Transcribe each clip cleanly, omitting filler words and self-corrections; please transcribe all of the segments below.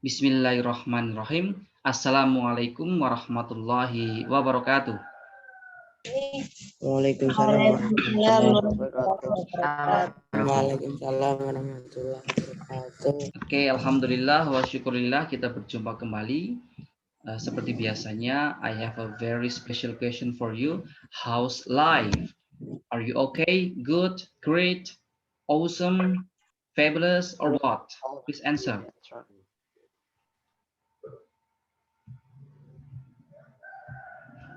Bismillahirrahmanirrahim. Assalamualaikum warahmatullahi wabarakatuh. Waalaikumsalam warahmatullahi wabarakatuh. Waalaikumsalam warahmatullahi wabarakatuh. Oke, alhamdulillah wa syukurillah kita berjumpa kembali. Seperti biasanya, I have a very special question for you. How's life? Are you okay? Good? Great? Awesome? Fabulous? Or what? Please answer.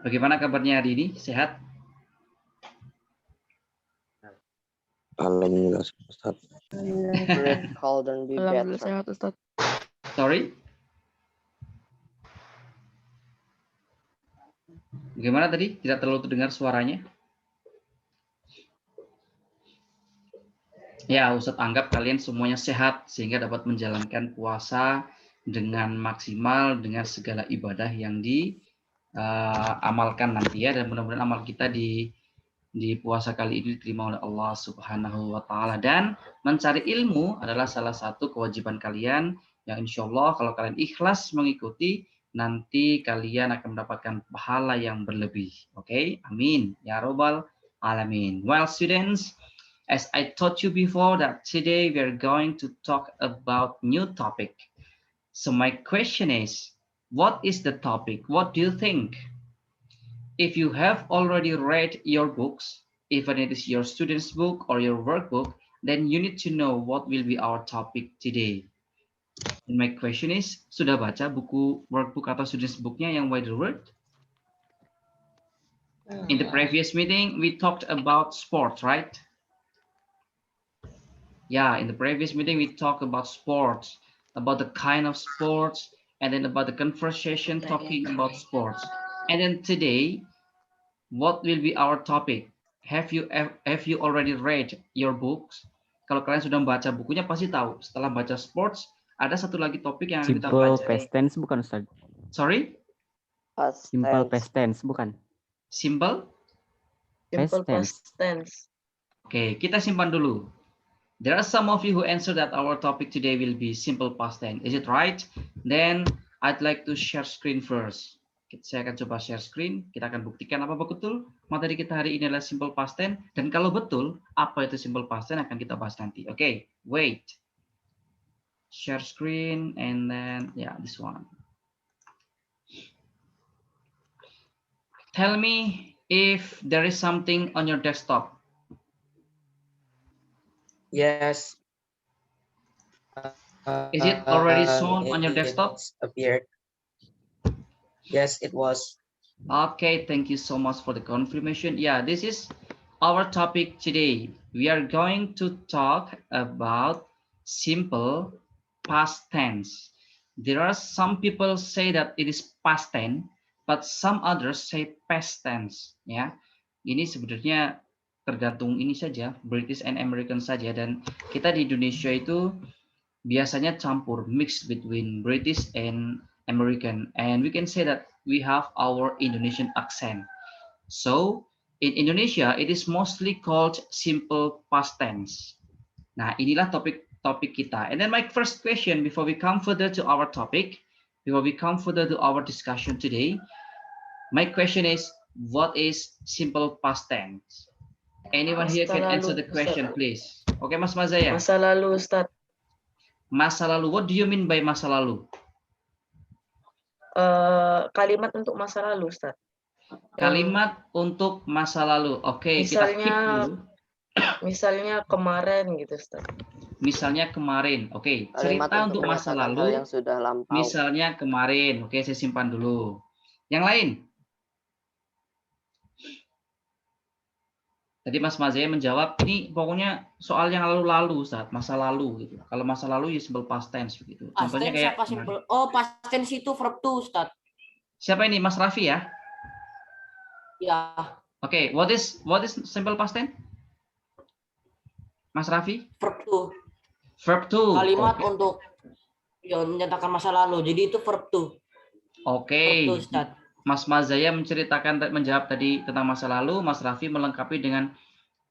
Bagaimana kabarnya hari ini? Sehat? Alhamdulillah, Ustaz. Great, cold and be better. Sehat, Ustaz. Sorry? Bagaimana tadi? Tidak terlalu terdengar suaranya? Ya, Ustadz anggap kalian semuanya sehat sehingga dapat menjalankan puasa dengan maksimal dengan segala ibadah yang diamalkan nanti ya, dan mudah-mudahan amal kita di puasa kali ini diterima oleh Allah Subhanahu wa taala. Dan mencari ilmu adalah salah satu kewajiban kalian yang insya Allah kalau kalian ikhlas mengikuti, nanti kalian akan mendapatkan pahala yang berlebih. Oke? Amin ya robbal alamin. Well students, as I told you before that today we are going to talk about new topic. So my question is, what is the topic? What do you think? If you have already read your books, even it is your student's book or your workbook, then you need to know what will be our topic today. And my question is, sudah baca buku workbook atau student's booknya yang wider word? In the previous meeting, we talked about sports, right? Yeah, in the previous meeting, we talked about sports, about the kind of sports, and then about the conversation talking about sports. And then today, what will be our topic? Have you already read your books? Kalau kalian sudah membaca bukunya pasti tahu. Setelah baca sports, ada satu lagi topik yang kita Simple pelajari. past tense bukan, Ustaz? Sorry? Simple past tense bukan? Simple? Past tense. Oke, kita simpan dulu. There are some of you who answer that our topic today will be simple past tense. Is it right? Then I'd like to share screen first. Saya akan coba share screen. Kita akan buktikan apa betul materi kita hari ini adalah simple past tense. Dan kalau betul, apa itu simple past tense akan kita bahas nanti. Oke, wait. Share screen and then this one. Tell me if there is something on your desktop. Yes. Is it already shown on your desktop? Appeared. Yes, it was. Okay, thank you so much for the confirmation. Yeah, this is our topic today. We are going to talk about simple past tense. There are some people say that it is past tense, but some others say past tense. Ya, ini sebenarnya tergantung ini saja, British and American saja. Dan kita di Indonesia itu biasanya campur, mix between British and American, and we can say that we have our Indonesian accent. So in Indonesia it is mostly called simple past tense. Nah, inilah topik kita. And then my first question before we come further to our topic, before we come further to our discussion today, my question is, what is simple past tense? Anyone here can answer the question, please? Okay, Mas Mazaya. Masa lalu, Ustaz. Masa lalu. What do you mean by masa lalu? Kalimat untuk masa lalu, Ustaz. Kalimat untuk masa lalu. Oke, kita keep dulu. Misalnya kemarin gitu, Ustaz. Misalnya kemarin. Oke, cerita untuk masa lalu. Yang sudah lampau. Misalnya kemarin. Oke, saya simpan dulu. Yang lain? Tadi Mas Mazaya menjawab, ini pokoknya soal yang lalu-lalu, Ustaz, masa lalu gitu. Kalau masa lalu ya simple past tense begitu. Contohnya kayak past tense itu verb to, Ustaz. Siapa ini? Mas Raffi ya? Ya. Oke, what is simple past tense? Mas Raffi? Verb to. Verb to. Kalimat untuk menyatakan masa lalu. Jadi itu verb to. Oke. Verb to, Ustaz. Mas Mazaya menjawab tadi tentang masa lalu, Mas Raffi melengkapi dengan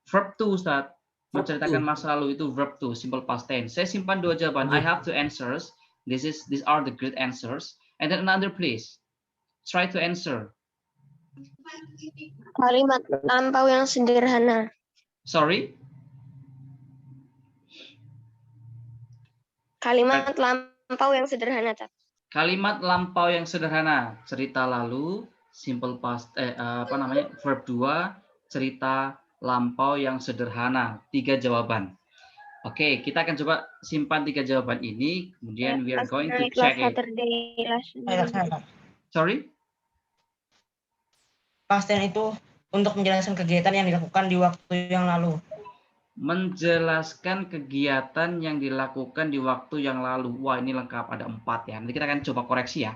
verb to, Ustaz. Menceritakan masa lalu itu verb to, simple past tense. Saya simpan dua jawaban. I have two answers. These are the great answers. And then another, please. Try to answer. Kalimat lampau yang sederhana. Sorry? Kalimat lampau yang sederhana, Tat. Kalimat lampau yang sederhana, cerita lalu, simple past, verb 2, cerita lampau yang sederhana, 3 jawaban. Oke, kita akan coba simpan 3 jawaban ini, kemudian we are going to check it. Sorry? Past tense itu untuk menjelaskan kegiatan yang dilakukan di waktu yang lalu. Menjelaskan kegiatan yang dilakukan di waktu yang lalu. Wah, ini lengkap, ada 4 ya. Nanti kita akan coba koreksi ya.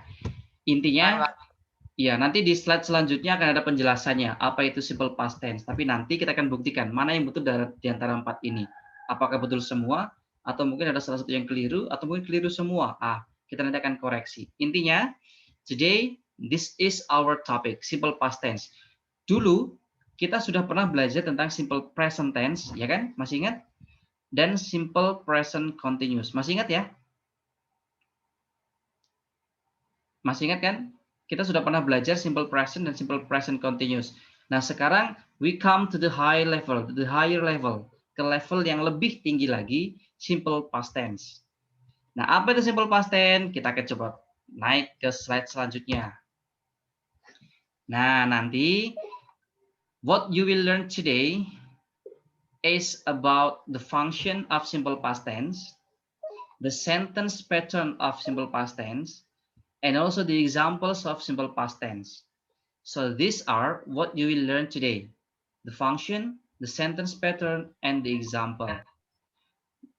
Intinya, ya nanti di slide selanjutnya akan ada penjelasannya. Apa itu simple past tense. Tapi nanti kita akan buktikan mana yang betul di antara 4 ini. Apakah betul semua, atau mungkin ada salah satu yang keliru, atau mungkin keliru semua. Kita nanti akan koreksi. Intinya, today, this is our topic, simple past tense. Dulu, kita sudah pernah belajar tentang simple present tense, ya kan? Masih ingat? Dan simple present continuous. Masih ingat ya? Masih ingat kan? Kita sudah pernah belajar simple present dan simple present continuous. Nah, sekarang we come to the higher level, ke level yang lebih tinggi lagi, simple past tense. Nah, apa itu simple past tense? Kita akan coba naik ke slide selanjutnya. Nah, nanti what you will learn today is about the function of simple past tense, the sentence pattern of simple past tense, and also the examples of simple past tense. So these are what you will learn today: the function, the sentence pattern, and the example.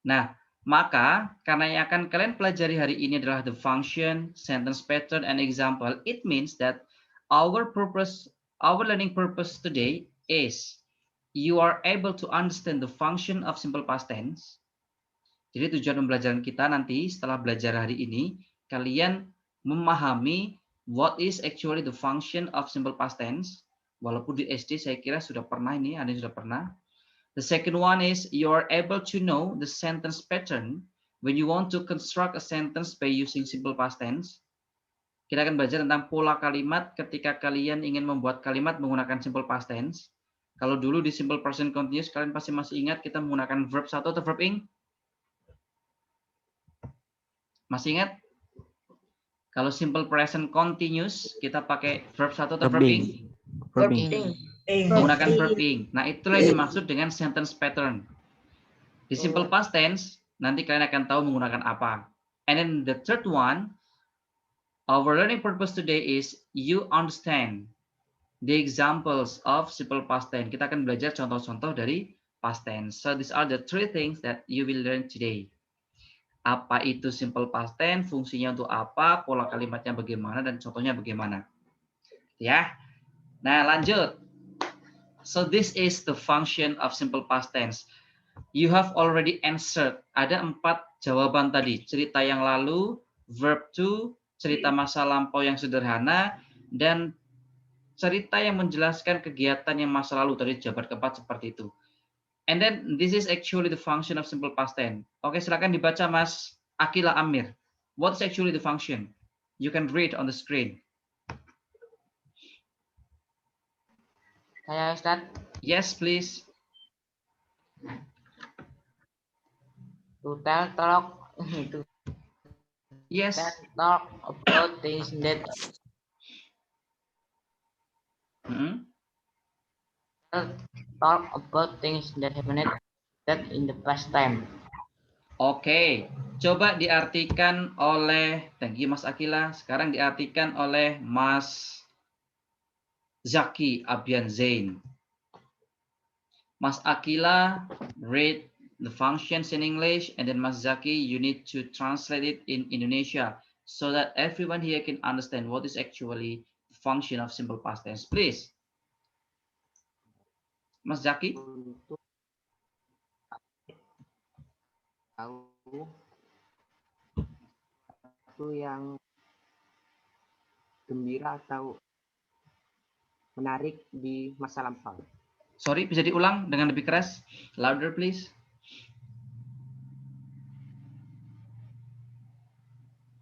Nah, maka karena yang akan kalian pelajari hari ini adalah the function, sentence pattern, and example, it means that our learning purpose today is you are able to understand the function of simple past tense. Jadi tujuan pembelajaran kita nanti setelah belajar hari ini, kalian memahami what is actually the function of simple past tense. Walaupun di SD saya kira sudah pernah ini, ada yang sudah pernah. The second one is you are able to know the sentence pattern when you want to construct a sentence by using simple past tense. Kita akan belajar tentang pola kalimat ketika kalian ingin membuat kalimat menggunakan simple past tense. Kalau dulu di simple present continuous, kalian pasti masih ingat kita menggunakan verb 1 atau verb ing? Masih ingat? Kalau simple present continuous, kita pakai verb 1 atau verb ing? Verb ing. Menggunakan verb ing. Nah, itulah yang dimaksud dengan sentence pattern. Di simple past tense, nanti kalian akan tahu menggunakan apa. And then the third one, our learning purpose today is you understand the examples of simple past tense. Kita akan belajar contoh-contoh dari past tense. So these are the 3 things that you will learn today. Apa itu simple past tense, fungsinya untuk apa, pola kalimatnya bagaimana, dan contohnya bagaimana. Ya. Nah, lanjut. So this is the function of simple past tense. You have already answered. Ada 4 jawaban tadi. Cerita yang lalu, verb to, cerita masa lampau yang sederhana, dan cerita yang menjelaskan kegiatan yang masa lalu. Tadi jawaban keempat seperti itu. And then this is actually the function of simple past tense. Oke, silakan dibaca Mas Akila Amir. What's actually the function? You can read on the screen. Saya Ustaz, Yes, please. to tell talk Yes. talk about things that talk about things that happened that in the past time. Oke, coba diartikan oleh, thank you Mas Akila. Sekarang diartikan oleh Mas Zaki Abian Zain. Mas Akila, read the functions in English, and then Mas Zaki, you need to translate it in Indonesia so that everyone here can understand what is actually the function of simple past tense. Please. Mas Zaki. Untuk tahu sesuatu yang gembira atau menarik di masa lampau. Sorry, bisa diulang dengan lebih keras? Louder, please.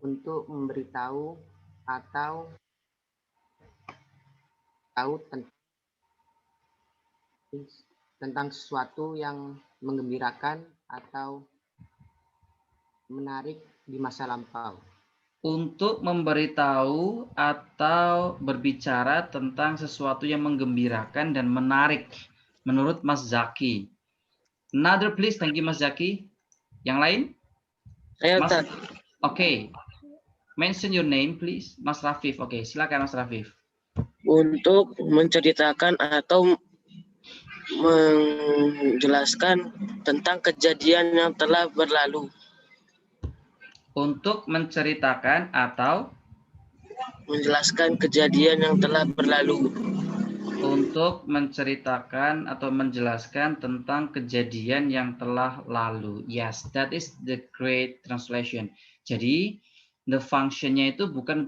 untuk memberitahu atau tahu tentang sesuatu yang menggembirakan atau menarik di masa lampau. Untuk memberitahu atau berbicara tentang sesuatu yang menggembirakan dan menarik menurut Mas Zaki. Another please, thank you Mas Zaki. Yang lain? Saya Mas, Ustaz. Oke. Mention your name please. Mas Rafif. Oke, silakan Mas Rafif. Untuk menceritakan atau menjelaskan tentang kejadian yang telah berlalu. Untuk menceritakan atau Menjelaskan kejadian yang telah berlalu. untuk menceritakan atau menjelaskan tentang kejadian yang telah lalu. Yes, that is the great translation. Jadi, the function-nya itu bukan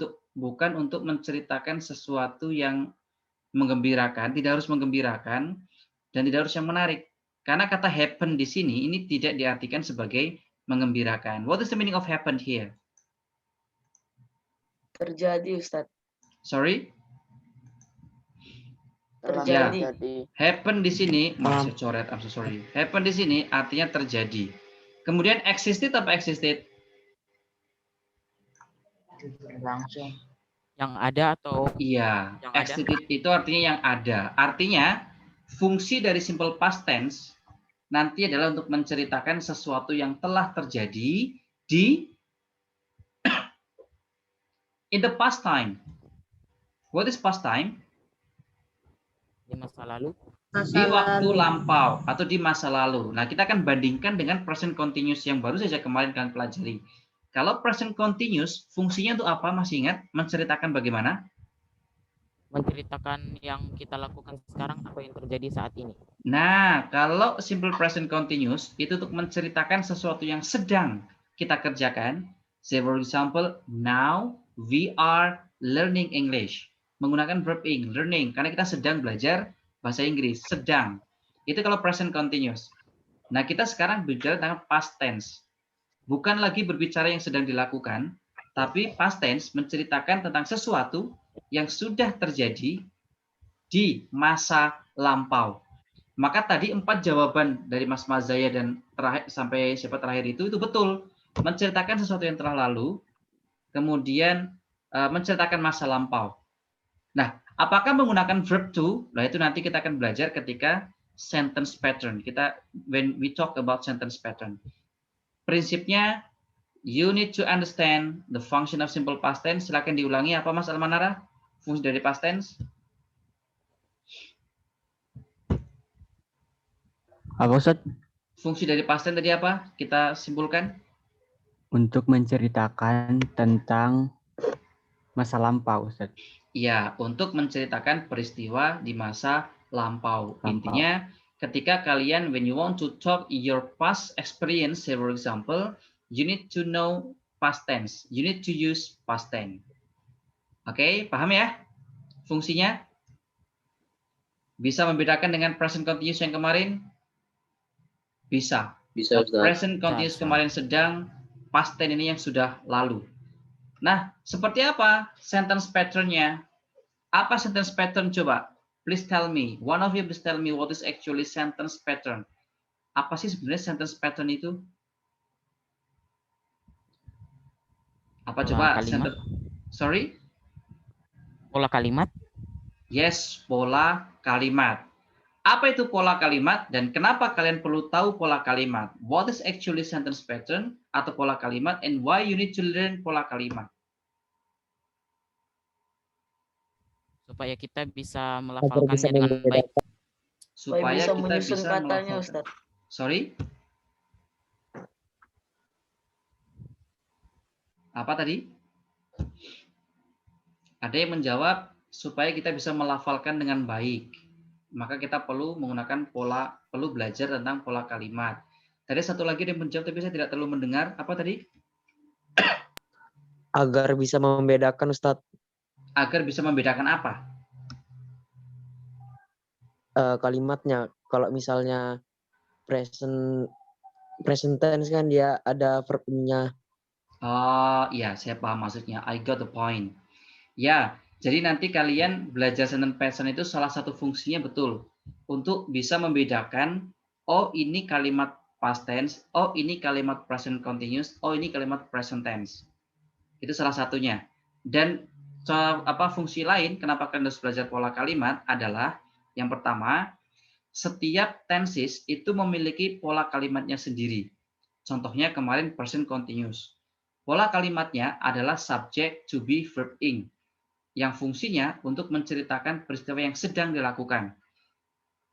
untuk menceritakan sesuatu yang menggembirakan, tidak harus menggembirakan dan tidak harus yang menarik. Karena kata happen di sini ini tidak diartikan sebagai mengembirakan. What is the meaning of happen here? Terjadi, Ustadz. Sorry? Terjadi. Happen di sini, maaf saya coret, I'm so sorry. Happen di sini artinya terjadi. Kemudian existed apa existed? Langsung. Yang ada atau Iya, yang ada? existed itu artinya yang ada. Artinya fungsi dari simple past tense nanti adalah untuk menceritakan sesuatu yang telah terjadi di in the past time. What is past time? Di masa lalu. Di waktu lampau atau di masa lalu. Nah, kita akan bandingkan dengan present continuous yang baru saja kemarin kalian pelajari. Kalau present continuous, fungsinya untuk apa? Masih ingat? Menceritakan bagaimana? Menceritakan yang kita lakukan sekarang, apa yang terjadi saat ini. Nah, kalau simple present continuous, itu untuk menceritakan sesuatu yang sedang kita kerjakan. Say for example, now we are learning English. Menggunakan verb ing, learning, karena kita sedang belajar bahasa Inggris, sedang. Itu kalau present continuous. Nah, kita sekarang bicara tentang past tense. Bukan lagi berbicara yang sedang dilakukan, tapi past tense menceritakan tentang sesuatu yang sudah terjadi di masa lampau. Maka tadi 4 jawaban dari Mas Mazaya dan terakhir, sampai siapa terakhir itu betul. Menceritakan sesuatu yang telah lalu, kemudian menceritakan masa lampau. Nah, apakah menggunakan verb to? Nah, itu nanti kita akan belajar ketika sentence pattern. When we talk about sentence pattern. Prinsipnya, you need to understand the function of simple past tense. Silakan diulangi apa Mas Almanara? Fungsi dari past tense? Apa Ustaz? Fungsi dari past tense tadi apa? Kita simpulkan. Untuk menceritakan tentang masa lampau, Ustaz. Ya, untuk menceritakan peristiwa di masa lampau. Intinya, ketika kalian, when you want to talk your past experience, say for example, you need to know past tense. You need to use past tense. Oke, paham ya? Fungsinya? Bisa membedakan dengan present continuous yang kemarin? Bisa. Bisa, Ustaz. Present continuous kemarin sedang, past tense ini yang sudah lalu. Nah, seperti apa sentence pattern-nya? Apa sentence pattern coba? Please tell me. One of you please tell me what is actually sentence pattern. Apa sih sebenarnya sentence pattern itu? Apa Pola coba? kalimat. Sorry? Pola kalimat. Yes, pola kalimat. Apa itu pola kalimat dan kenapa kalian perlu tahu pola kalimat? What is actually sentence pattern atau pola kalimat and why you need to learn pola kalimat? supaya kita bisa melafalkannya dengan baik. Supaya bisa kita menyusun bisa katanya, melafalkan. Ustaz. Sorry? Apa tadi? Ada yang menjawab supaya kita bisa melafalkan dengan baik. Maka kita perlu menggunakan perlu belajar tentang pola kalimat. Tadi satu lagi yang menjawab tapi saya tidak terlalu mendengar. Apa tadi? Agar bisa membedakan, Ustadz. Agar bisa membedakan apa? Kalimatnya. Kalau misalnya present tense kan dia ada verbnya. Oh, iya, saya paham maksudnya. I got the point. Ya, jadi nanti kalian belajar sentence pattern itu salah satu fungsinya betul untuk bisa membedakan, oh ini kalimat past tense, oh ini kalimat present continuous, oh ini kalimat present tense. Itu salah satunya. Dan fungsi lain kenapa kalian harus belajar pola kalimat adalah yang pertama, setiap tenses itu memiliki pola kalimatnya sendiri. Contohnya kemarin present continuous. Pola kalimatnya adalah subject, to be, verb, ing, yang fungsinya untuk menceritakan peristiwa yang sedang dilakukan.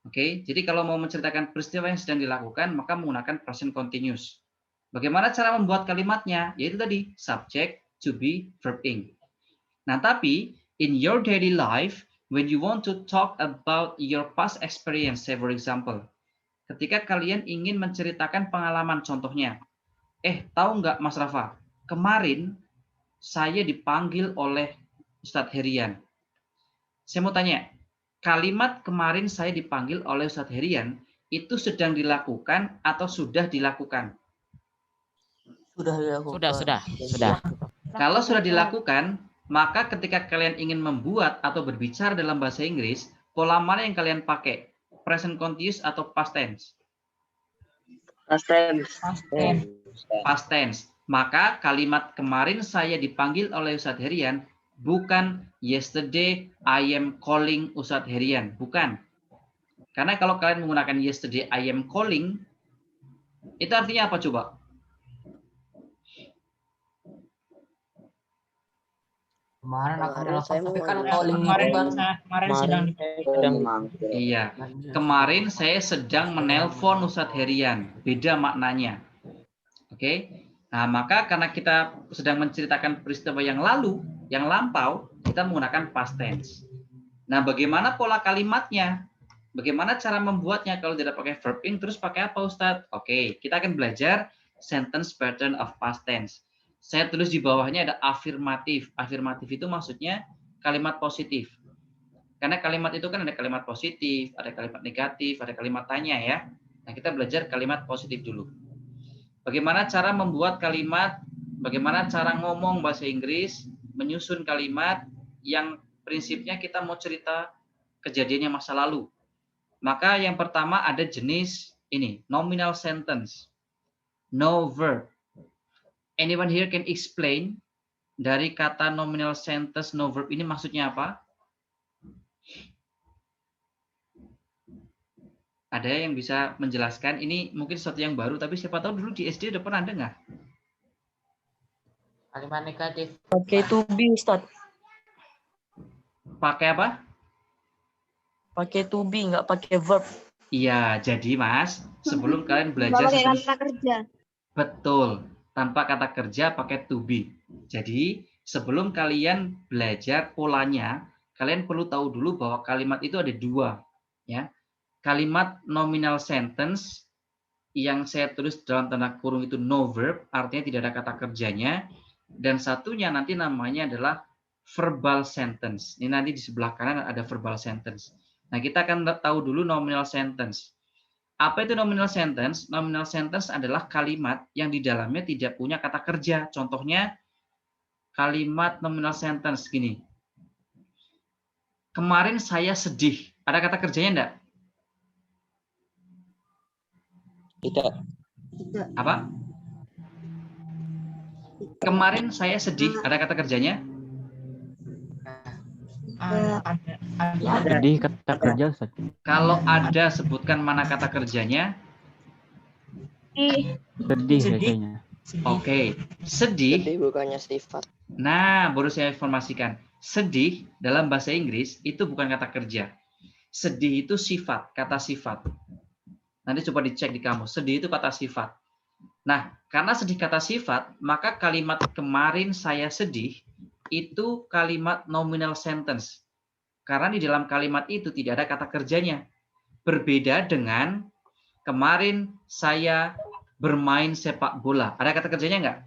Oke, jadi kalau mau menceritakan peristiwa yang sedang dilakukan, maka menggunakan present continuous. Bagaimana cara membuat kalimatnya? Yaitu tadi, subject, to be, verb, ing. Nah, tapi in your daily life, when you want to talk about your past experience, say for example, ketika kalian ingin menceritakan pengalaman, contohnya, tahu nggak Mas Rafa, kemarin saya dipanggil oleh Ustadz Herian. Saya mau tanya, kalimat kemarin saya dipanggil oleh Ustadz Herian itu sedang dilakukan atau sudah dilakukan? Sudah dilakukan. Sudah. Kalau sudah dilakukan, maka ketika kalian ingin membuat atau berbicara dalam bahasa Inggris, pola mana yang kalian pakai? Present continuous atau past tense? Past tense. Past tense. Maka kalimat kemarin saya dipanggil oleh Ustadz Herian bukan yesterday I am calling Ustadz Herian. Bukan. Karena kalau kalian menggunakan yesterday I am calling, itu artinya apa coba? Kemarin akan saya tapi kan memanggil. calling itu kan Kemarin sedang sedang Iya. Kemarin saya sedang menelpon Ustadz Herian. Beda maknanya. Oke. Nah, maka karena kita sedang menceritakan peristiwa yang lalu, yang lampau, kita menggunakan past tense. Nah, bagaimana pola kalimatnya? Bagaimana cara membuatnya kalau tidak pakai verb ing, terus pakai apa Ustadz? Oke, kita akan belajar sentence pattern of past tense. Saya tulis di bawahnya ada afirmatif. Afirmatif itu maksudnya kalimat positif. Karena kalimat itu kan ada kalimat positif, ada kalimat negatif, ada kalimat tanya ya. Nah, kita belajar kalimat positif dulu. Bagaimana cara membuat kalimat, bagaimana cara ngomong bahasa Inggris, menyusun kalimat yang prinsipnya kita mau cerita kejadiannya masa lalu. Maka yang pertama ada jenis ini, nominal sentence. No verb. Anyone here can explain dari kata nominal sentence no verb ini maksudnya apa? Ada yang bisa menjelaskan? Ini mungkin sesuatu yang baru, tapi siapa tahu dulu di SD udah pernah ada nggak? kalimat negatif. Pakai to be, Ustaz. Pakai apa? Pakai to be, nggak pakai verb. Iya, jadi Mas, sebelum kalian belajar pakai sentence- kata kerja. betul, tanpa kata kerja pakai to be. Jadi sebelum kalian belajar polanya, kalian perlu tahu dulu bahwa kalimat itu ada dua, ya. Kalimat nominal sentence yang saya tulis dalam tanda kurung itu no verb, artinya tidak ada kata kerjanya, dan satunya nanti namanya adalah verbal sentence. Ini nanti di sebelah kanan ada verbal sentence. Nah, kita akan tahu dulu nominal sentence. Apa itu nominal sentence? Nominal sentence adalah kalimat yang di dalamnya tidak punya kata kerja. Contohnya kalimat nominal sentence gini. Kemarin saya sedih. Ada kata kerjanya enggak? tidak. Apa? Kemarin saya sedih. Ada kata kerjanya? Jadi kata kerja Ustaz. Kalau ada, sebutkan mana kata kerjanya. Sedih kayaknya. Oke, sedih. Jadi bukannya sifat. Nah, baru saya informasikan. Sedih dalam bahasa Inggris itu bukan kata kerja. Sedih itu sifat, kata sifat. Nanti coba dicek di kamus. Sedih itu kata sifat. Nah, karena sedih kata sifat, maka kalimat kemarin saya sedih itu kalimat nominal sentence. Karena di dalam kalimat itu tidak ada kata kerjanya. Berbeda dengan kemarin saya bermain sepak bola. Ada kata kerjanya enggak?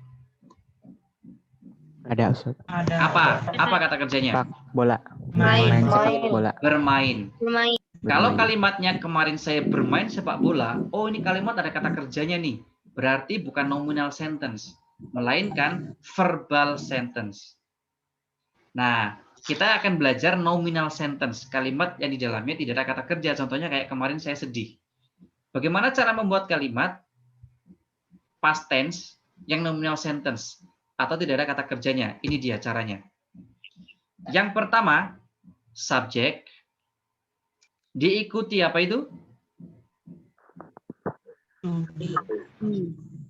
Ada Ustaz. Apa? Apa kata kerjanya? Sepak bola. Main. sepak bola. Bermain. Bermain. Kalau Bermain. kalimatnya kemarin saya bermain sepak bola, oh ini kalimat ada kata kerjanya nih. Berarti bukan nominal sentence. melainkan verbal sentence. Nah, kita akan belajar nominal sentence, kalimat yang di dalamnya tidak ada kata kerja. Contohnya kayak kemarin saya sedih. Bagaimana cara membuat kalimat past tense yang nominal sentence atau tidak ada kata kerjanya? Ini dia caranya. Yang pertama, subjek diikuti apa itu?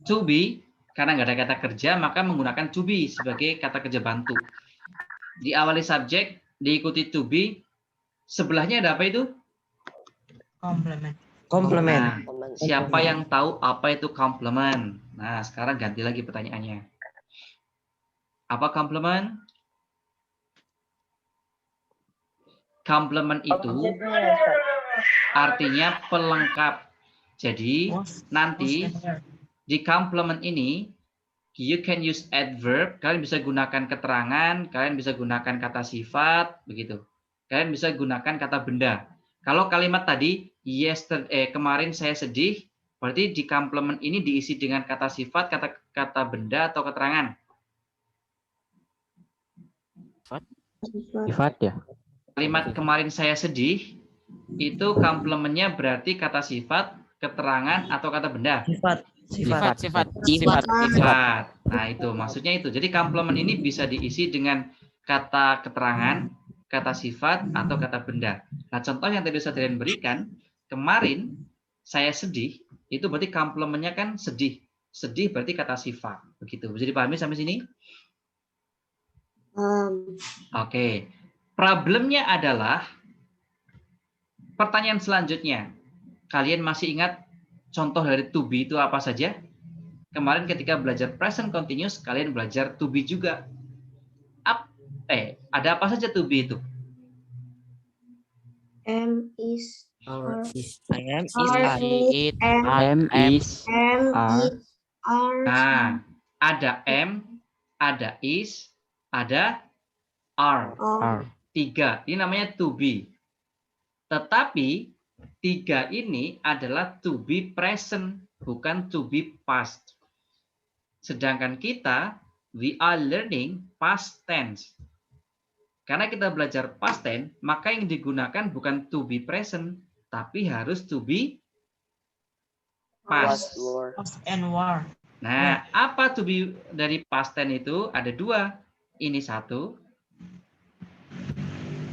To be, karena nggak ada kata kerja, maka menggunakan to be sebagai kata kerja bantu. Diawali subjek, diikuti to be, sebelahnya ada apa itu? Komplement. Komplement. Nah, siapa yang tahu apa itu complement? Nah, sekarang ganti lagi pertanyaannya. Apa complement? Complement itu artinya pelengkap. Jadi, nanti di complement ini, you can use adverb, kalian bisa gunakan keterangan, kalian bisa gunakan kata sifat, begitu. Kalian bisa gunakan kata benda. Kalau kalimat tadi, kemarin saya sedih, berarti di complement ini diisi dengan kata sifat, kata benda, atau keterangan. Sifat ya. Kalimat kemarin saya sedih, itu complementnya berarti kata sifat, keterangan, atau kata benda. Sifat. Nah, itu maksudnya itu. Jadi complement ini bisa diisi dengan kata keterangan, kata sifat, atau kata benda. Nah, contoh yang tadi saya berikan, kemarin saya sedih, itu berarti complementnya kan sedih. Sedih berarti kata sifat. Begitu. Bisa dipahami sampai sini? Oke. Problemnya adalah pertanyaan selanjutnya. Kalian masih ingat contoh dari to be itu apa saja? Kemarin ketika belajar present continuous, kalian belajar to be juga. Ada apa saja to be itu? Am, is, Are, is, I eat, Am, is, are. Nah, ada am, ada is, ada are. Are. 3. Ini namanya to be. Tetapi 3 ini adalah to be present, bukan to be past. Sedangkan kita, we are learning past tense. Karena kita belajar past tense, maka yang digunakan bukan to be present, tapi harus to be past. Past and war. Nah, apa to be dari past tense itu? Ada 2. Ini 1.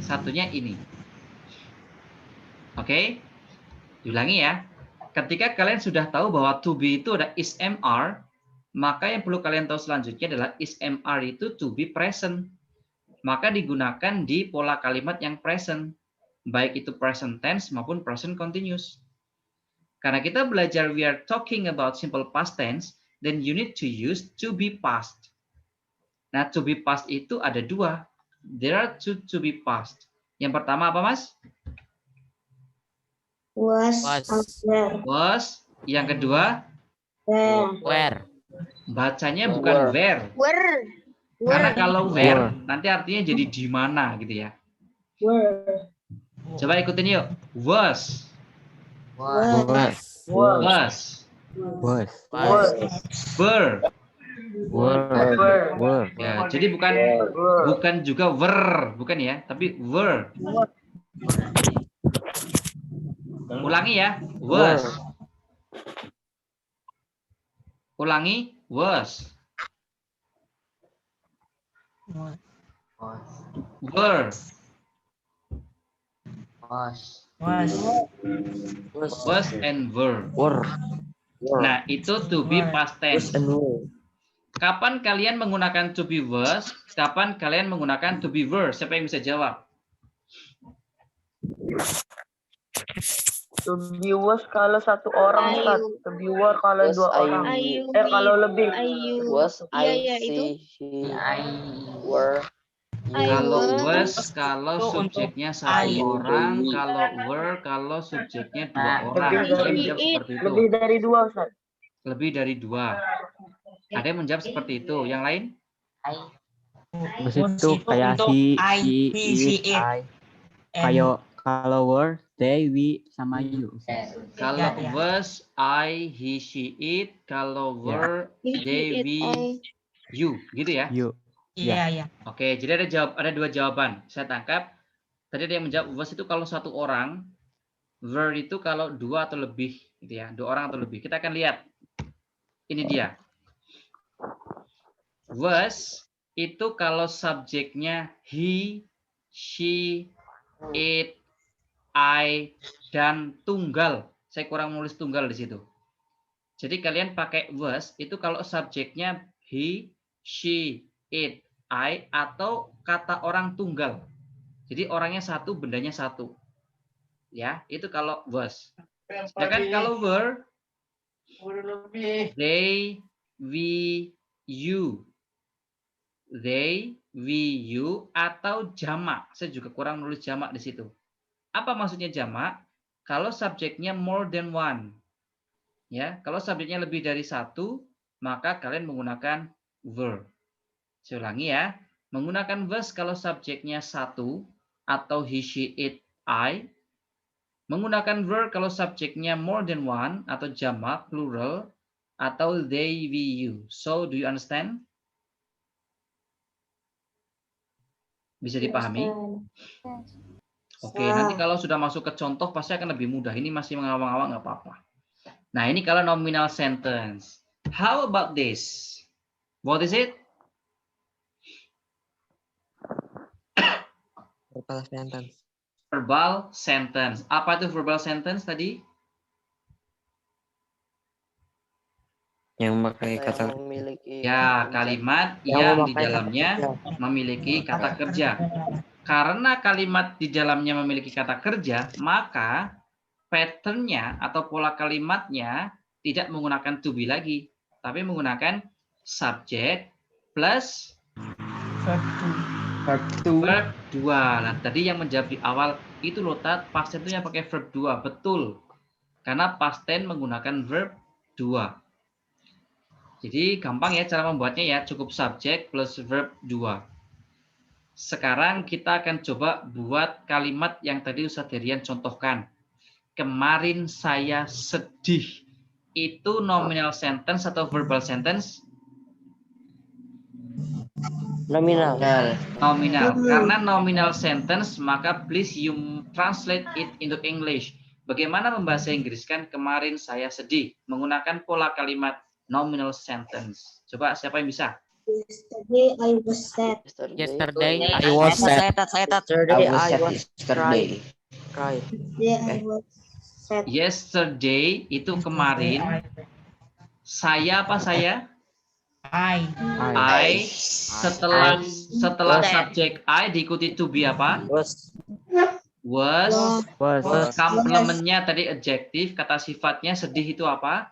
Satunya ini. Oke? Diulangi ya. Ketika kalian sudah tahu bahwa to be itu ada is am are, maka yang perlu kalian tahu selanjutnya adalah is am are itu to be present. Maka digunakan di pola kalimat yang present, baik itu present tense maupun present continuous. Karena kita belajar we are talking about simple past tense, then you need to use to be past. Nah, to be past itu ada 2. There are 2 to be past. Yang pertama apa, Mas? was, Was. Yang kedua? where. Bacanya bukan where. were, Karena kalau where, nanti artinya jadi di mana gitu ya. Coba ikutin yuk. Was. Was. Was. Was. Were. Were. Ya, jadi bukan juga were, bukan ya, tapi were. Ulangi ya, was. Ulangi, was. Were. Was and were. Nah, itu to be past tense. Kapan kalian menggunakan to be was? Kapan kalian menggunakan to be were? Siapa yang bisa jawab? To be was kalau satu orang, Ustaz. To be were kalau Was 2 orang. Kalau lebih. Was, Iya, I, itu. see, he, were. Kalau was. was, kalau Itu subjeknya untuk 1 I. orang, kalau were, kalau subjeknya 2 orang. lebih Ada yang dari- menjawab seperti itu. Lebih dari 2, Ustaz. Lebih dari 2. Ada yang menjawab seperti itu. Yang lain? Was itu kayak untuk he, I, she, he, she, it. it. And Kayak kalau were they, we, sama you. Kalau Ya. was I, he, she, it. Kalau Ya. were they, we, you, gitu ya. You. Iya. Oke, jadi ada dua jawaban. Saya tangkap tadi ada yang menjawab was itu kalau satu orang, were itu kalau dua atau lebih, gitu ya. Dua orang atau lebih. Kita akan lihat. Ini dia. Was itu kalau subjeknya he, she, it, I, dan tunggal. Saya kurang menulis tunggal di situ. Jadi kalian pakai was itu kalau subjeknya he, she, it, I, atau kata orang tunggal. Jadi orangnya satu, bendanya satu. Ya, itu kalau was. Sedangkan kalau were, they, we, you. They, we, you, atau jamak. Saya juga kurang menulis jamak di situ. Apa maksudnya jamak? Kalau subjeknya more than one. Ya, kalau subjeknya lebih dari satu, maka kalian menggunakan were. Saya ulangi ya. Menggunakan was kalau subjeknya satu atau he, she, it, I. Menggunakan were kalau subjeknya more than one atau jamak, plural, atau they, we, you. So, do you understand? Bisa dipahami? Oke, nanti kalau sudah masuk ke contoh pasti akan lebih mudah. Ini masih mengawang-awang nggak apa-apa. Nah, ini kalau nominal sentence. How about this? What is it? Verbal sentence. Verbal sentence. Apa itu verbal sentence tadi? Yang memakai kata memiliki Ya, kalimat yang di dalamnya memiliki kata kerja. Karena kalimat di dalamnya memiliki kata kerja, maka pattern-nya atau pola kalimatnya tidak menggunakan to be lagi, tapi menggunakan subject plus Verb 2. verb 2. Nah, tadi yang menjawab di awal itu loh, past tense-nya pakai verb 2. Betul. Karena past tense menggunakan verb 2. Jadi gampang ya cara membuatnya ya, cukup subject plus verb 2. Sekarang kita akan coba buat kalimat yang tadi Ustadz Herian contohkan. Kemarin saya sedih. Itu nominal sentence atau verbal sentence? nominal. Nominal. Karena nominal sentence, maka please you translate it into English. Bagaimana membahasa Inggriskan kemarin saya sedih? Menggunakan pola kalimat nominal sentence. Coba siapa yang bisa? Yesterday I was sad. Yesterday I was sad. Saya tat. I was yesterday. Cry. Yesterday I was sad. Yesterday itu kemarin. Saya apa saya? I. Setelah subjek I diikuti to be apa? Was. Was. Komplementnya tadi adjektif, kata sifatnya sedih itu apa?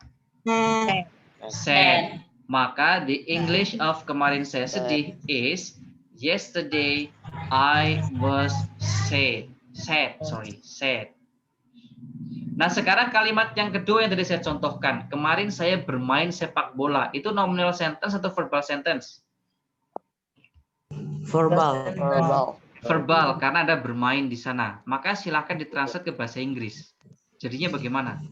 Sad. Maka the English of kemarin saya sedih is yesterday I was sad. Sad. Nah, sekarang kalimat yang kedua yang tadi saya contohkan. Kemarin saya bermain sepak bola. Itu nominal sentence atau verbal sentence? Verbal. Verbal, karena ada bermain di sana. Maka silakan ditranslate ke bahasa Inggris. Jadinya bagaimana?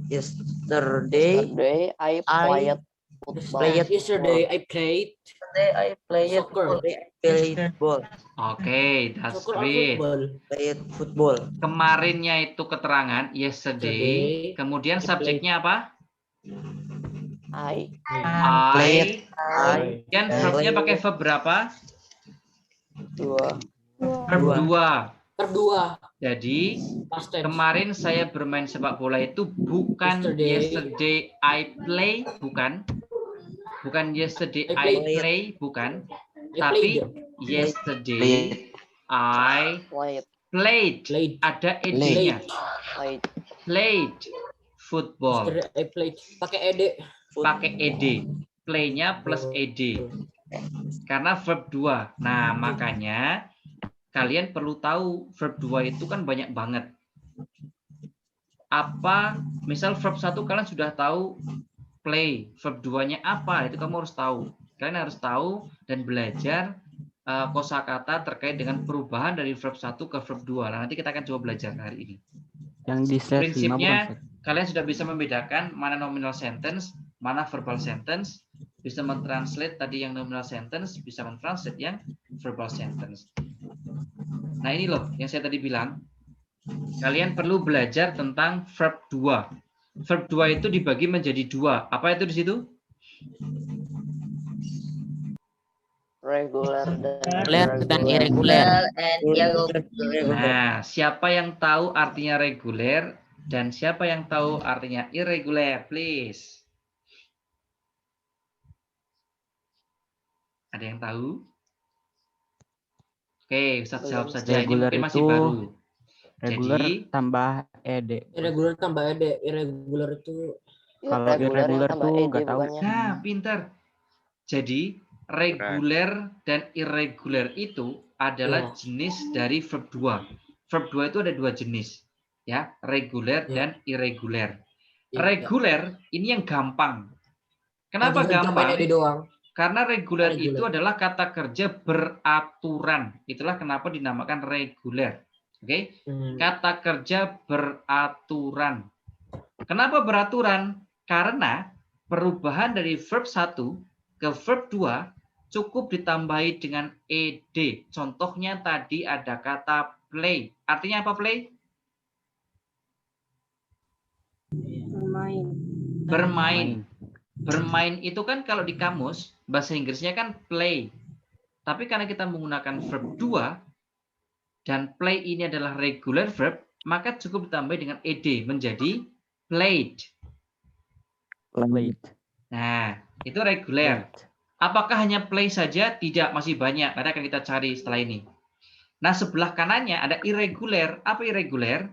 Yesterday I played football. Yesterday I played Football. Oke, that's great. Played football. Kemarinnya itu keterangan yesterday. Kemudian subjeknya apa? I Kemudian verbnya pakai verb berapa? Verb 2. Jadi kemarin saya bermain sepak bola itu bukan yesterday I play, bukan yesterday I play, bukan, tapi yesterday I played. Ada ed-nya. Played football. I played pakai ed. Play-nya plus ed. Karena verb 2. Nah, makanya kalian perlu tahu verb 2 itu kan banyak banget. Apa, misal verb 1 kalian sudah tahu play, verb 2-nya apa, itu kamu harus tahu. Kalian harus tahu dan belajar kosakata terkait dengan perubahan dari verb 1 ke verb 2. Nah, nanti kita akan coba belajar hari ini. Yang di slide 5 bukan Prinsipnya slide. kalian sudah bisa membedakan mana nominal sentence, mana verbal sentence, bisa mentranslate tadi yang nominal sentence, bisa mentranslate yang verbal sentence. Nah, ini loh yang saya tadi bilang. Kalian perlu belajar tentang verb 2. Verb 2 itu dibagi menjadi 2. Apa itu di situ? Regular Dan irregular. Nah, siapa yang tahu artinya reguler dan siapa yang tahu artinya irregular, please? Ada yang tahu? Oke, Ustaz jawab saja. Ini Regular mungkin masih itu baru. regular Jadi, tambah ed. Irregular tambah ed. Irregular itu Kalau irregular tuh nggak tahu. nah, pintar. Jadi, reguler dan irregular itu adalah jenis dari verb 2. Verb 2 itu ada 2 jenis. Ya, reguler dan irregular. Reguler ini yang gampang. Kenapa gampang? Karena reguler itu adalah kata kerja beraturan. Itulah kenapa dinamakan reguler. Oke? Kata kerja beraturan. Kenapa beraturan? Karena perubahan dari verb 1 ke verb 2 cukup ditambahi dengan ed. Contohnya tadi ada kata play. Artinya apa play? Bermain. Bermain itu kan kalau di kamus, bahasa Inggrisnya kan play. Tapi karena kita menggunakan verb 2, dan play ini adalah regular verb, maka cukup ditambah dengan ed menjadi played. Played. Nah, itu reguler. Apakah hanya play saja? Tidak, masih banyak. Nanti akan kita cari setelah ini. Nah, sebelah kanannya ada irregular. Apa irregular?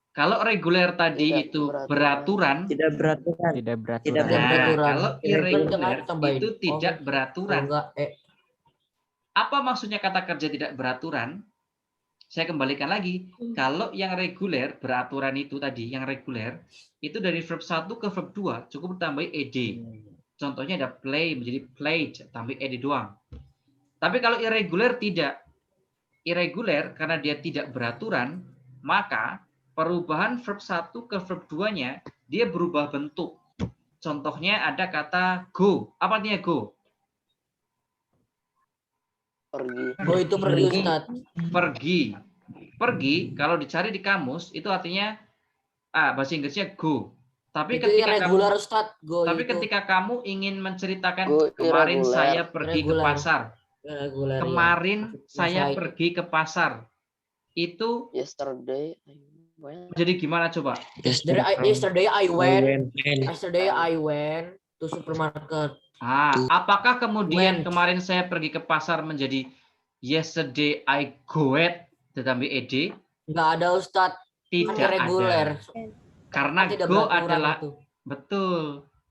Kalau reguler tadi itu beraturan, Tidak beraturan. Tidak beraturan. nah, kalau irregular itu tidak beraturan. Apa maksudnya kata kerja tidak beraturan? Saya kembalikan lagi. Kalau yang reguler, beraturan itu tadi, yang reguler, itu dari verb 1 ke verb 2, cukup ditambah ed. Contohnya ada play, menjadi played, tambah ed doang. Tapi kalau irregular tidak. Irregular, karena dia tidak beraturan, maka perubahan verb 1 ke verb 2-nya, dia berubah bentuk. Contohnya ada kata go. Apa artinya go? Go itu pergi, Ustaz. Pergi. Pergi kalau dicari di kamus itu artinya bahasa Inggrisnya go. Tapi Itu ketika irregular, kamu Ustaz. Go itu. ketika kamu ingin menceritakan Go kemarin irregular. saya pergi ke Irregular. pasar. Irregular, Kemarin ya. saya Saya- pergi ke pasar. Itu Yesterday. jadi gimana coba? Yesterday I went to supermarket. Apakah kemudian Went. kemarin saya pergi ke pasar menjadi yesterday I goet ditambah ed? Nggak ada, Ustaz. Tidak Irregular. ada. Karena Tidak go beraturan adalah itu. betul.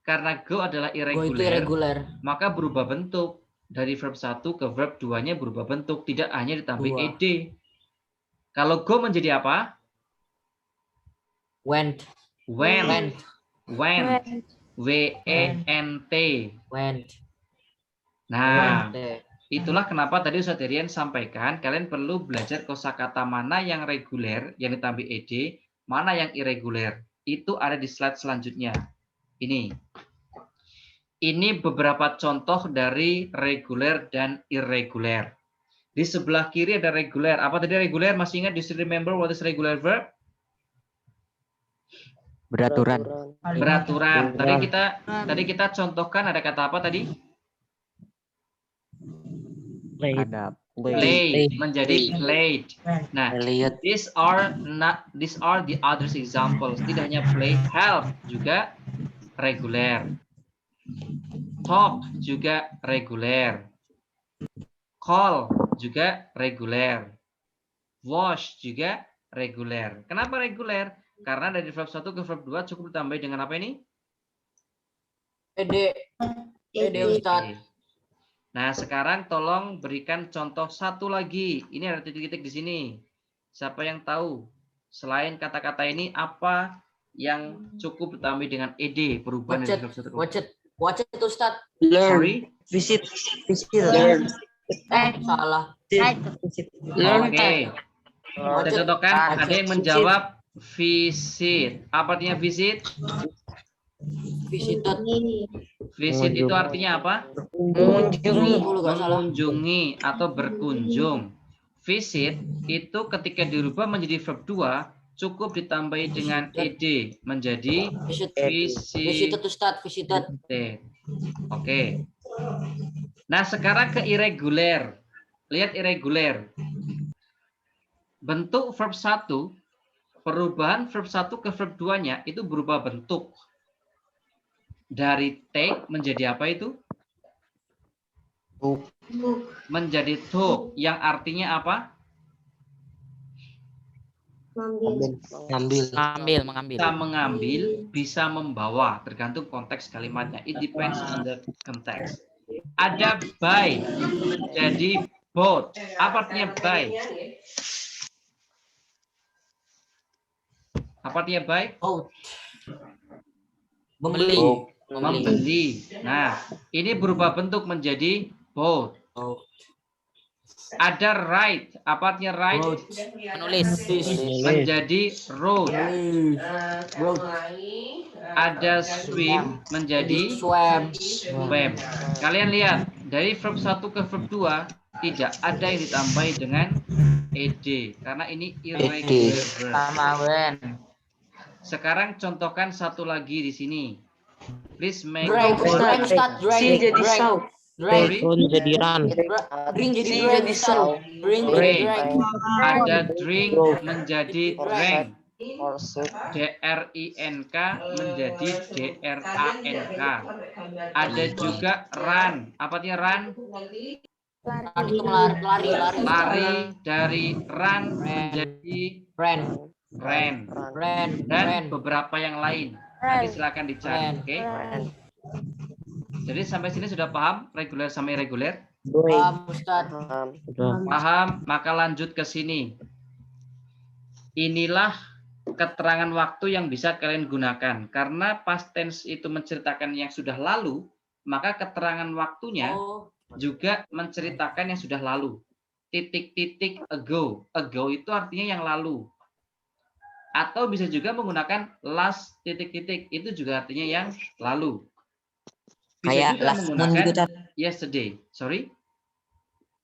Karena go adalah Go itu irregular, irregular. maka berubah bentuk. Dari verb 1 ke verb 2-nya berubah bentuk, tidak hanya ditambah Dua. ed. Kalau go menjadi apa? Went. Went. Went. W-E-N-T. Went. Nah, Went. itulah kenapa tadi Ustaz Derian sampaikan, kalian perlu belajar kosakata mana yang reguler, yang ditambah ed, mana yang irregular. Itu ada di slide selanjutnya. Ini beberapa contoh dari reguler dan irregular. Di sebelah kiri ada reguler. Apa tadi reguler? Masih ingat? Do you remember what is regular verb? Beraturan. Beraturan. Tadi kita contohkan ada kata apa tadi? Ada Play menjadi played. Nah, these are the others examples. Tidak hanya play, help juga reguler. Talk juga reguler. Call juga reguler. Wash juga reguler. Kenapa reguler? Karena dari verb 1 ke verb 2 cukup ditambah dengan apa ini? Ed, Ustaz. Nah, sekarang tolong berikan contoh satu lagi. Ini ada titik-titik di sini. Siapa yang tahu? Selain kata-kata ini, apa yang cukup ditambah dengan ed? Perubahan dari verb 1 ke verb 2? Watch it Ustaz. Learn. Sorry. Visit. Learn. Salah. Learn. Oke. Kita contohkan ada yang menjawab visit. Apa artinya visit? Visited. Visit itu artinya apa? Mengunjungi. Mengunjungi atau berkunjung. Visit itu ketika dirubah menjadi verb 2 cukup ditambahi dengan ed menjadi Visited Ustaz. Visited. Oke. Nah, sekarang ke irregular. Lihat irregular. Bentuk verb 1, perubahan verb 1 ke verb 2-nya itu berubah bentuk. Dari take menjadi apa itu? Menjadi took, yang artinya apa? Mengambil. Bisa mengambil, bisa membawa, tergantung konteks kalimatnya. It depends on the context. Ada buy, jadi bought. Apa artinya buy? Apa artinya buy? Membeli. Nah, ini berubah bentuk menjadi bought. Ada write. Apa artinya write? Menulis. Menjadi wrote. Ada swim menjadi swam. Kalian lihat, dari verb 1 ke verb 2 tidak ada yang ditambahi dengan ed karena ini irregular verb. Sekarang contohkan satu lagi di sini. Please make Drank Ustaz. Si jadi saw. Sorry? Jadi run. Drink jadi Si drink jadi saw. Drink Oke. jadi drink. Ada drink menjadi drank. DRINK menjadi DRANK. Ada juga run. Apa artinya run? Itu lari. Lari dari run menjadi ran. Dan beberapa yang lain. Nanti silakan dicari, oke? Jadi sampai sini sudah paham reguler sama irregular? Ustaz. Paham, maka lanjut ke sini. Inilah keterangan waktu yang bisa kalian gunakan. Karena past tense itu menceritakan yang sudah lalu, maka keterangan waktunya juga menceritakan yang sudah lalu. Titik-titik ago. Ago itu artinya yang lalu. Atau bisa juga menggunakan last titik-titik. Itu juga artinya yang lalu. Bisa Kayak juga last moon menggunakan gitu, Tat. yesterday. Sorry?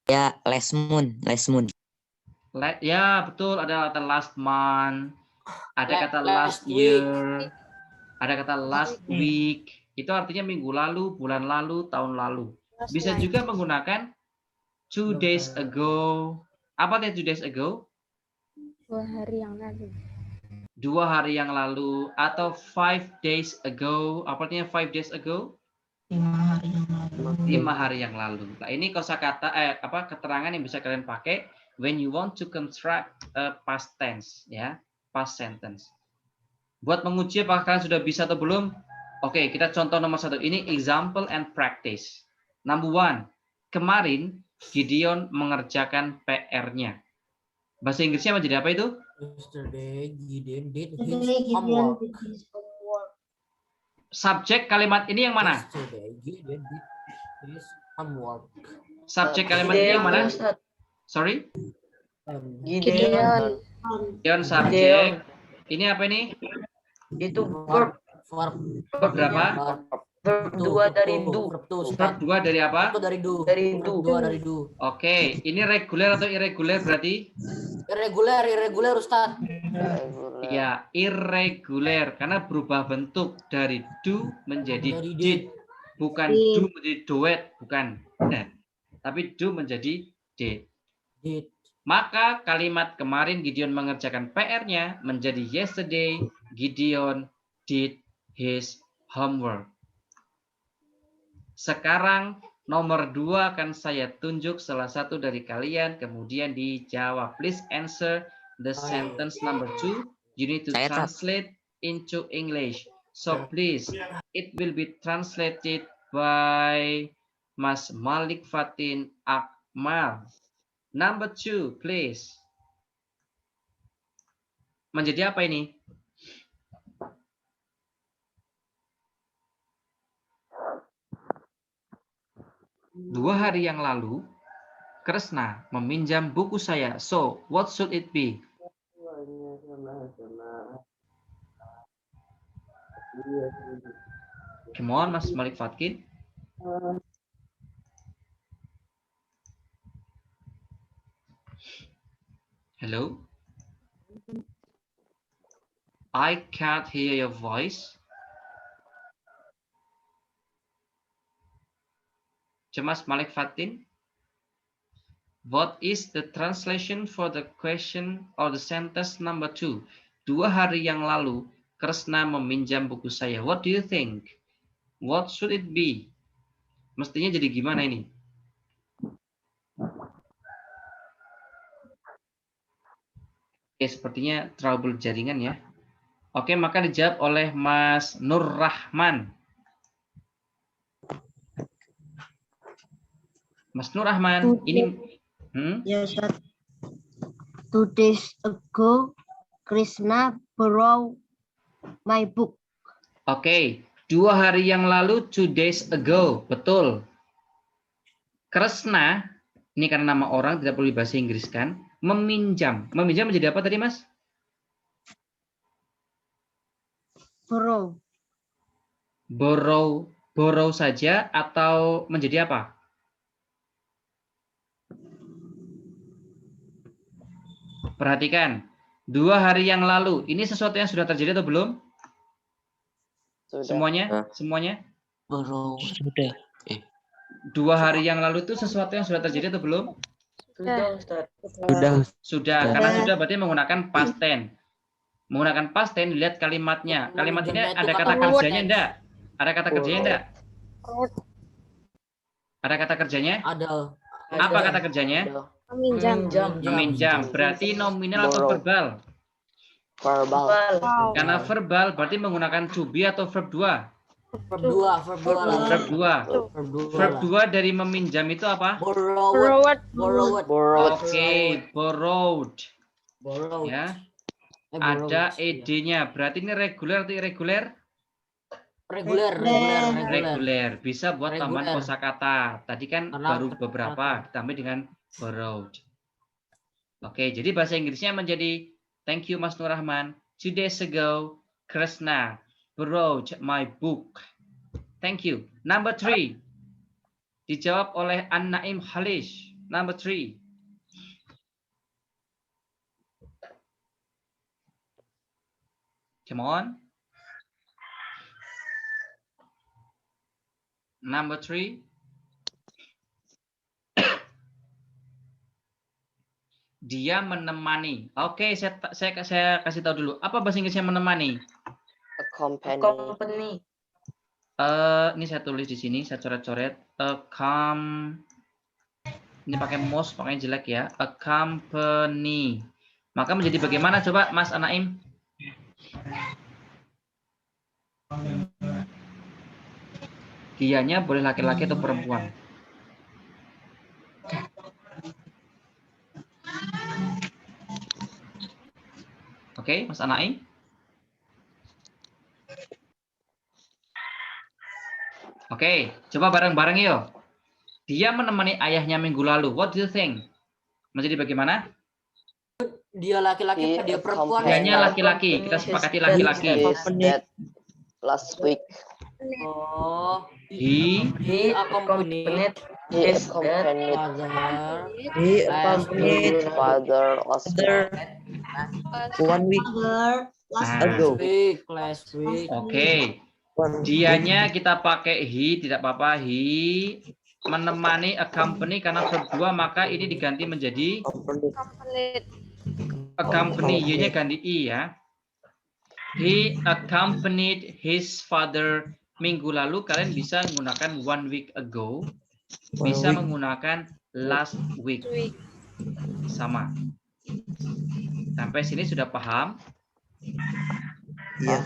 Ya, last moon. Ya, betul. Ada kata last month. Ada kata last year. Ada kata last week. Itu artinya minggu lalu, bulan lalu, tahun lalu. Bisa juga menggunakan 2 days ago. Apa artinya 2 days ago? 2 hari yang lalu. 2 hari yang lalu. Atau 5 days ago. Apa artinya 5 days ago? 5 hari yang lalu. Nah, ini kosakata keterangan yang bisa kalian pakai when you want to construct a past tense, ya, past sentence. Buat menguji apakah kalian sudah bisa atau belum? Oke, kita contoh nomor 1. Ini example and practice. Number 1. Kemarin Gideon mengerjakan PR-nya. Bahasa Inggrisnya menjadi apa itu? Yesterday Gideon did Today his homework. Gideon did his homework. Subjek kalimat ini yang mana? Yesterday Gideon did his homework. Subjek kalimat ini yang mana? Sorry? Gideon. Gideon subjek. Ini apa ini? Itu verb. Verb Berapa? Verb 2 dari do. Verb 2 dari apa? Dari do. Dari do. Dari do. Oke, ini reguler atau irregular berarti? Irregular Ustaz. Ya, irregular karena berubah bentuk dari do menjadi did. Bukan do menjadi doet, bukan. Nah, tapi do menjadi did. Maka kalimat kemarin Gideon mengerjakan PR-nya menjadi yesterday Gideon did his homework. Sekarang nomor 2 akan saya tunjuk salah satu dari kalian, kemudian dijawab. Please answer the sentence number 2. You need to translate into English. So please, it will be translated by Mas Malik Fatin Akmal. Number 2, please. Menjadi apa ini? 2 hari yang lalu, Kresna meminjam buku saya. So, what should it be? Come on, Mas Malik Fatkin. Hello? I can't hear your voice. Mas Malik Fatin. What is the translation for the question or the sentence number 2? 2 hari yang lalu, Kresna meminjam buku saya. What do you think? What should it be? Mestinya jadi gimana ini? Oke, sepertinya trouble jaringan ya. Oke, maka dijawab oleh Mas Nur Rahman. Mas Nur Rahman, ini Yes, sir. 2 days ago, Krishna borrowed my book. Oke, 2 hari yang lalu, 2 days ago, betul. Kresna, ini karena nama orang tidak perlu dibahasa Inggris kan, meminjam. Meminjam menjadi apa tadi, Mas? Borrow. Borrow saja atau menjadi apa? Perhatikan, 2 hari yang lalu, ini sesuatu yang sudah terjadi atau belum? Semuanya? Semuanya? Sudah. 2 hari yang lalu itu sesuatu yang sudah terjadi atau belum? Sudah, Ustaz. Sudah, karena sudah berarti menggunakan past tense. Menggunakan past tense, lihat kalimatnya. Kalimat ini ada kata kerjanya enggak? Ada kata kerjanya enggak? Ada kata kerjanya? Ada. Apa kata kerjanya? Meminjam. Meminjam. Berarti nominal atau verbal? Verbal. Karena verbal berarti menggunakan to be atau verb 2? Verb 2. Verb 2. Verb 2 dari meminjam itu apa? Borrowed. Oke, borrowed. Ya. Ada ed-nya. Berarti ini reguler atau irregular? Reguler. Bisa buat tambahan kosakata. Tadi kan baru beberapa ditambah dengan borrowed. Oke, jadi bahasa Inggrisnya menjadi thank you Mas Nur Rahman. 2 days ago, Kresna borrowed my book. Thank you. Number 3. Dijawab oleh An-Naim Khalish. Number 3. Come on. Number 3. Dia menemani. Oke, saya kasih tahu dulu. Apa bahasa Inggrisnya menemani? Company. Ini saya tulis di sini, saya coret-coret. Ini pakai mouse, pakai jelek ya. Accompany. Maka menjadi bagaimana coba Mas Anaim? Dianya boleh laki-laki atau perempuan? Oke, Mas Anaim. Oke, coba bareng-bareng yuk. Dia menemani ayahnya minggu lalu. What do you think? Menjadi bagaimana? Dia laki-laki, dia perempuan. Dianya laki-laki. Kita sepakati laki-laki. Last week. Oh. He accompanied His father last week. 1 week ago. Last week. Oke. Dianya kita pakai he, tidak apa-apa. He menemani accompany karena verb 2, maka ini diganti menjadi accompany. Y-nya ganti i ya. He accompanied his father. Minggu lalu kalian bisa menggunakan 1 week ago. Bisa menggunakan last week. Sama. Sampai sini sudah paham? Iya.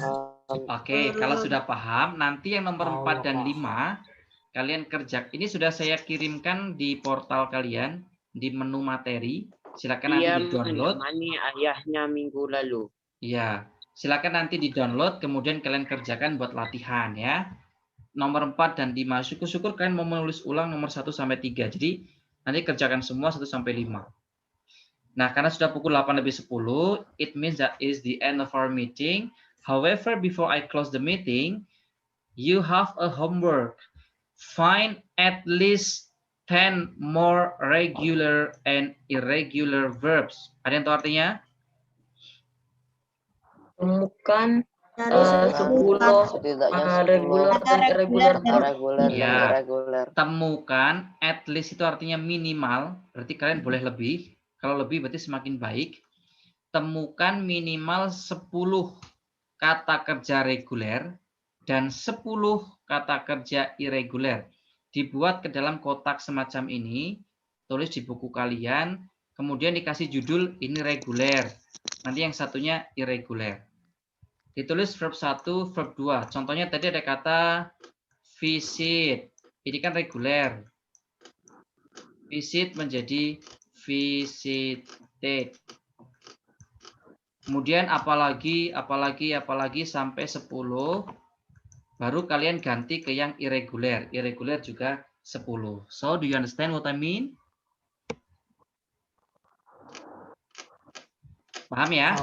Oke, kalau sudah paham, nanti yang nomor 4 dan 5 kalian kerja. Ini sudah saya kirimkan di portal kalian di menu materi. Silakan nanti di-download. Menemani ayahnya minggu lalu. Iya, silakan nanti di-download kemudian kalian kerjakan buat latihan ya. nomor 4 dan 5. Syukur-syukur kalian mau menulis ulang nomor 1 sampai 3. Jadi nanti kerjakan semua 1 sampai 5. Nah, karena sudah pukul 8:10, it means that is the end of our meeting. However, before I close the meeting, you have a homework. Find at least 10 more regular and irregular verbs. Ada yang tahu artinya? Temukan Dari 10 Setidaknya regular dan irregular verb. reguler dan Ya. irregular. Temukan, at least itu artinya minimal, berarti kalian boleh lebih. Kalau lebih berarti semakin baik. Temukan minimal 10 kata kerja reguler dan 10 kata kerja irreguler. Dibuat ke dalam kotak semacam ini, tulis di buku kalian, kemudian dikasih judul ini reguler. Nanti yang satunya irreguler. Ditulis verb 1, verb 2. Contohnya tadi ada kata visit. Ini kan reguler. Visit menjadi visited. Kemudian apalagi sampai 10. Baru kalian ganti ke yang irreguler. Irreguler juga 10. So, do you understand what I mean? Paham ya?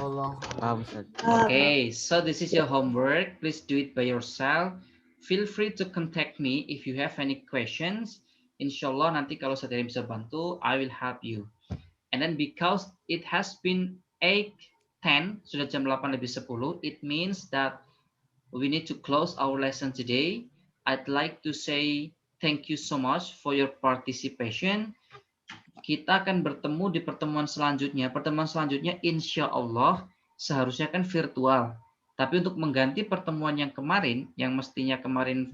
Paham, Ustaz. Okay, so this is your homework. Please do it by yourself. Feel free to contact me if you have any questions. Inshallah nanti kalau saya tidak bisa bantu, I will help you. And then because it has been 8:10, sudah jam 8:10, it means that we need to close our lesson today. I'd like to say thank you so much for your participation. Kita akan bertemu di pertemuan selanjutnya. Pertemuan selanjutnya insya Allah seharusnya kan virtual. Tapi untuk mengganti pertemuan yang kemarin, yang mestinya kemarin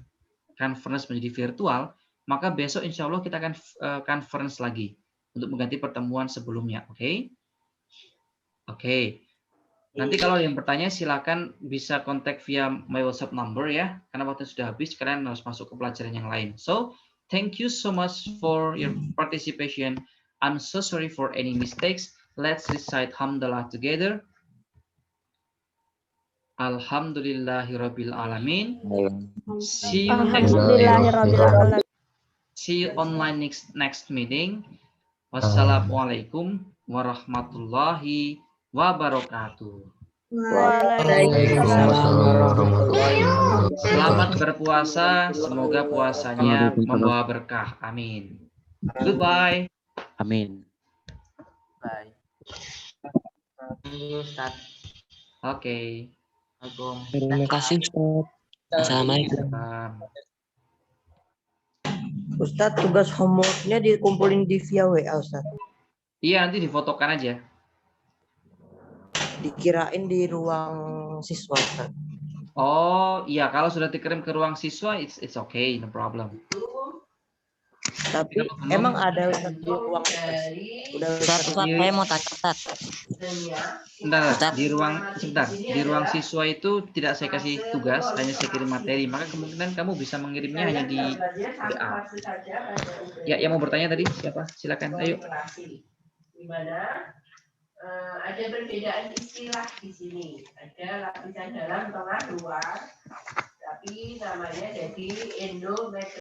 conference menjadi virtual, maka besok insya Allah kita akan conference lagi untuk mengganti pertemuan sebelumnya. Oke? Oke. Nanti kalau yang bertanya silakan bisa kontak via my WhatsApp number ya. Karena waktu sudah habis, kalian harus masuk ke pelajaran yang lain. So, thank you so much for your participation. I'm so sorry for any mistakes. Let's recite Hamdalah together. Alhamdulillahirabbil alamin. See you next time. See you online next meeting. Wassalamualaikum warahmatullahi wabarakatuh. Selamat berpuasa. Semoga puasanya membawa berkah. Amin. Goodbye. Amin. Bye. Ustaz. Oke. Assalamualaikum. Terima kasih, Ustaz. Assalamualaikum. Ustadz, tugas homeworknya dikumpulin di via WA, Ustadz. Iya, nanti difotokan aja. Dikirain di ruang siswa, Ustadz. Oh, iya, kalau sudah dikirim ke ruang siswa, it's okay, no problem. Tapi emang ada Ustadz di ruang udah Ustaz, saya mau tanya Ustaz. Sebentar, di ruang siswa itu tidak saya kasih tugas, hanya saya kirim materi, maka kemungkinan kamu bisa mengirimnya hanya di WA. Ya, yang mau bertanya tadi siapa? Silakan, ayo. Di mana ada perbedaan istilah di sini. Ada lapisan dalam, tengah, luar, tapi namanya jadi endometriosis.